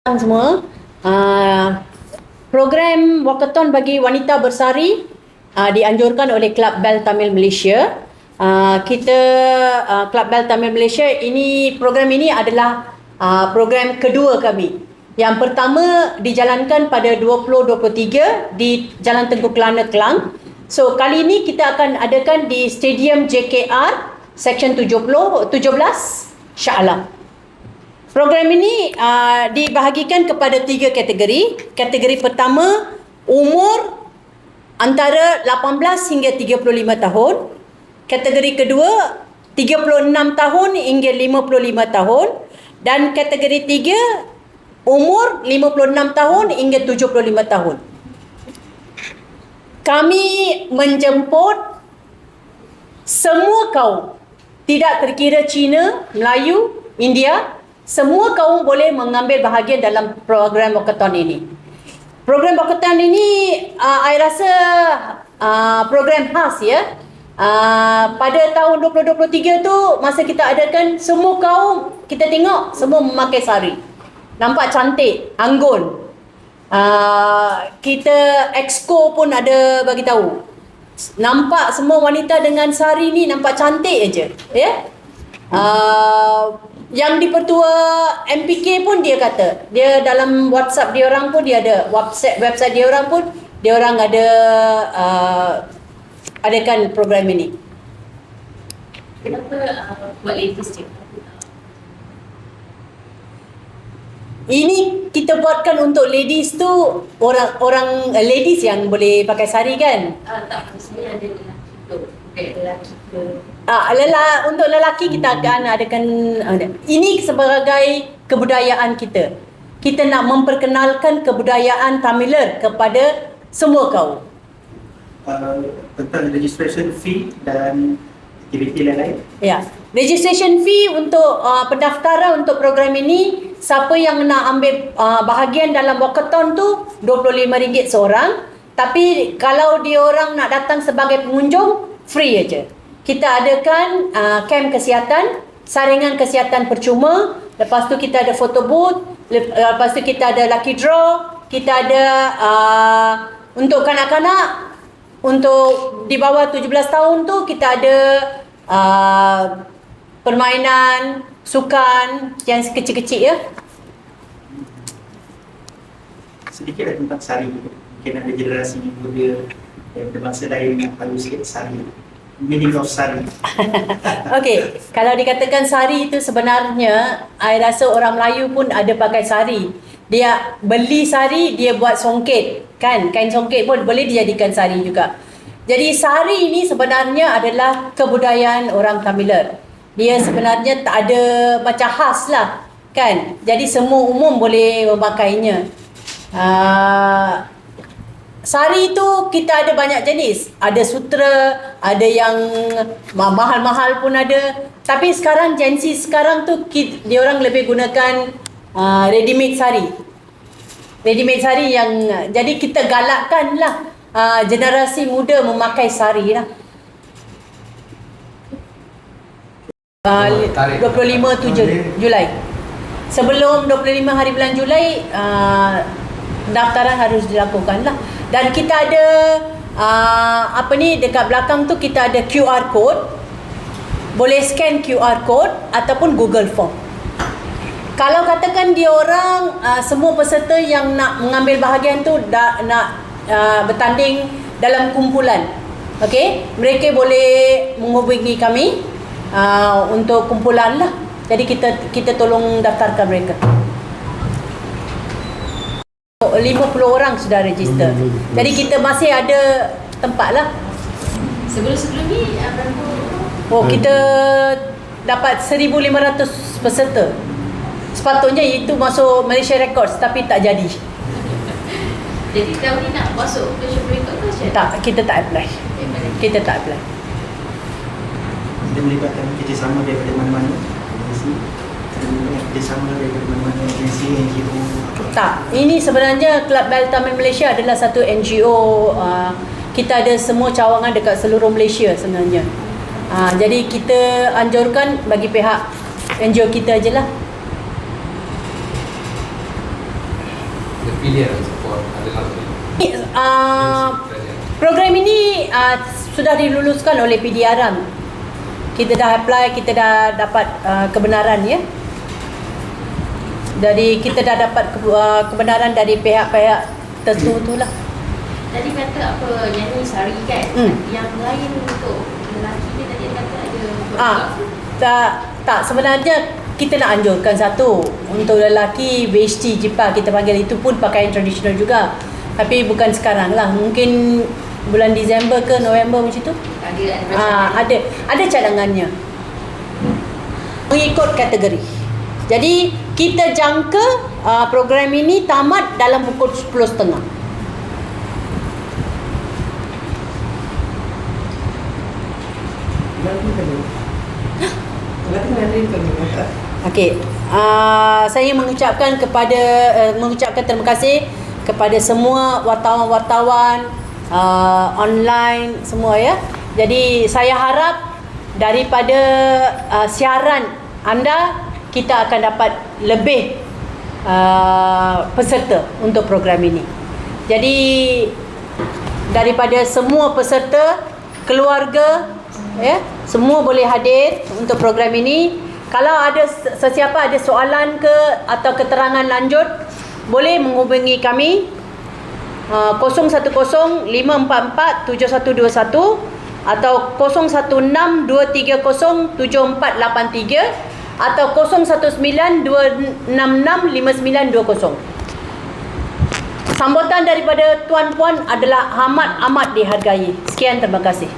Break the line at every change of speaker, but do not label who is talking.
Semua, program walkathon bagi wanita bersari dianjurkan oleh Kelab Bel Tamil Malaysia. Kelab Bel Tamil Malaysia ini, program ini adalah program kedua kami. Yang pertama dijalankan pada 2023 di Jalan Tengku Kelana, Kelang. So kali ini kita akan adakan di Stadium JKR Section 17 Shah Alam. Program ini dibahagikan kepada 3 kategori. Kategori pertama, umur antara 18 hingga 35 tahun. Kategori kedua, 36 tahun hingga 55 tahun. Dan kategori 3, umur 56 tahun hingga 75 tahun. Kami menjemput semua kaum, tidak terkira Cina, Melayu, India. Semua kaum boleh mengambil bahagian dalam program walkathon ini. Program walkathon ini saya rasa program khas ya. Pada tahun 2023 tu masa kita adakan, semua kaum kita tengok semua memakai sari. Nampak cantik, anggun. Kita exco pun ada bagi tahu. Nampak semua wanita dengan sari ni nampak cantik aja, ya. Yang di Pertua MPK pun dia kata, dia dalam WhatsApp dia orang pun dia ada, website dia orang pun dia orang ada adakan program ini.
Kenapa buat ladies je?
Ini kita buatkan untuk ladies tu, orang ladies yang boleh pakai sari kan?
Tak, maksudnya ada lelaki tu, bukan lelaki ke?
Untuk lelaki kita akan adakan ini sebagai kebudayaan kita. Kita nak memperkenalkan kebudayaan Tamiler kepada semua kaum.
Tentang registration fee dan aktiviti lain-lain.
Ya, registration fee untuk pendaftaran untuk program ini, siapa yang nak ambil bahagian dalam walkathon tu RM25 seorang. Tapi kalau dia orang nak datang sebagai pengunjung, free aja. Kita adakan kem kesihatan, saringan kesihatan percuma. Lepas tu kita ada photo booth. Lepas tu kita ada lucky draw. Kita ada untuk kanak-kanak, untuk di bawah 17 tahun tu kita ada permainan, sukan yang kecil-kecil ya.
Sedikit tentang sari. Mungkin ada generasi muda yang berbangsa lain yang tahu sikit sari. Meaning of sari.
Okey, kalau dikatakan sari itu sebenarnya, saya rasa orang Melayu pun ada pakai sari. Dia beli sari, dia buat songket, kan? Kain songket pun boleh dijadikan sari juga. Jadi sari ini sebenarnya adalah kebudayaan orang Tamiler. Dia sebenarnya tak ada macam khas lah, kan? Jadi semua umum boleh memakainya. Sari tu kita ada banyak jenis. Ada sutra, ada yang mahal-mahal pun ada. Tapi sekarang Gen Z sekarang tu dia orang lebih gunakan ready made sari. Ready made sari yang jadi kita galakkan lah generasi muda memakai sari lah. 25 Julai. Sebelum 25 hari bulan Julai pendaftaran harus dilakukan lah. Dan kita ada dekat belakang tu kita ada QR code. Boleh scan QR code ataupun Google Form. Kalau katakan dia orang semua peserta yang nak mengambil bahagian tu nak bertanding dalam kumpulan, okey, mereka boleh menghubungi kami untuk kumpulan lah. Jadi kita tolong daftarkan mereka. 50 orang sudah register. Jadi kita masih ada tempat lah.
Sebelum ni berapa?
Oh, kita dapat 1,500 peserta. Sepatutnya itu masuk Malaysia Records tapi tak jadi.
Jadi tahun ni nak masuk Malaysia Records ke macam?
Tak, kita tak apply. Kita tak apply.
Kita melibatkan kerjasama daripada mana-mana agensi. Kerjasama daripada mana-mana agensi, NGO.
Tak, ini sebenarnya Kelab Bel Tamil Malaysia adalah satu NGO. Kita ada semua cawangan dekat seluruh Malaysia sebenarnya. Jadi kita anjurkan bagi pihak NGO kita je lah.
the pilihan support adalah
Program ini sudah diluluskan oleh PDRM. Kita dah apply, kita dah dapat kebenaran ya. Jadi kita dah dapat kebenaran dari pihak-pihak tertentu lah.
Tadi kata apa nyanyi sari kan? Yang lain untuk lelaki ni tadi kata ada
Tak sebenarnya kita nak anjurkan satu untuk lelaki VHT Jipar kita panggil, itu pun pakaian tradisional juga. Tapi bukan sekarang lah, mungkin bulan Disember ke November macam tu. Ada cadangannya mengikut kategori. Jadi kita jangka program ini tamat dalam pukul 10.30. Okey, saya mengucapkan terima kasih kepada semua wartawan-wartawan online semua ya. Jadi saya harap daripada siaran anda kita akan dapat lebih peserta untuk program ini. Jadi daripada semua peserta, keluarga ya, semua boleh hadir untuk program ini. Kalau ada sesiapa ada soalan ke atau keterangan lanjut, boleh menghubungi kami 010-544-7121 atau 016-230-7483 atau 019-266-5920. Sambutan daripada tuan-puan adalah amat dihargai. Sekian, terima kasih.